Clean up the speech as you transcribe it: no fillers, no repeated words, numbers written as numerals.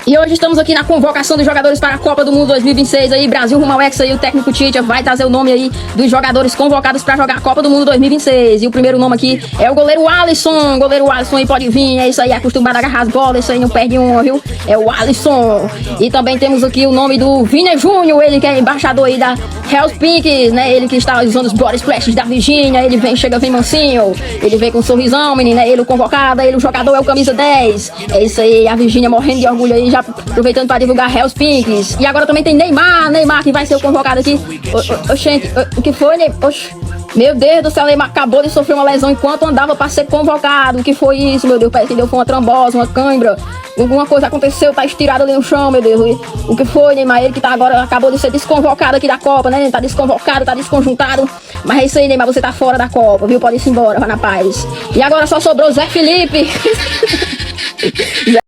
E hoje estamos aqui na convocação dos jogadores para a Copa do Mundo 2026 aí, Brasil rumo ao Hexa, aí o técnico Tite vai trazer o nome aí dos jogadores convocados para jogar a Copa do Mundo 2026. E o primeiro nome aqui é o goleiro Alisson. Goleiro Alisson aí pode vir, é isso aí, acostumado a agarrar as bolas, isso aí não perde uma, viu? É o Alisson. E também temos aqui o nome do Vini Júnior, ele que é embaixador aí da Hells Pinks, né? Ele que está usando os body splashes da Virgínia, ele vem, chega, vem mansinho, ele vem com um sorrisão, menina, ele o convocado, ele o jogador é o camisa 10. É isso aí, a Virgínia morrendo de orgulho aí, já aproveitando para divulgar Hells Pinks. E agora também tem Neymar que vai ser o convocado aqui. Oxente, o que foi, Neymar? Meu Deus do céu, Neymar acabou de sofrer uma lesão enquanto andava para ser convocado. O que foi isso, meu Deus? Parece que deu foi uma trombose, uma cãibra. Alguma coisa aconteceu, tá estirado ali no chão, meu Deus. O que foi, Neymar? Ele que tá agora, acabou de ser desconvocado aqui da Copa, né? Tá desconvocado, tá desconjuntado. Mas é isso aí, Neymar, você tá fora da Copa, viu? Pode ir embora, vai na paz. E agora só sobrou Zé Felipe.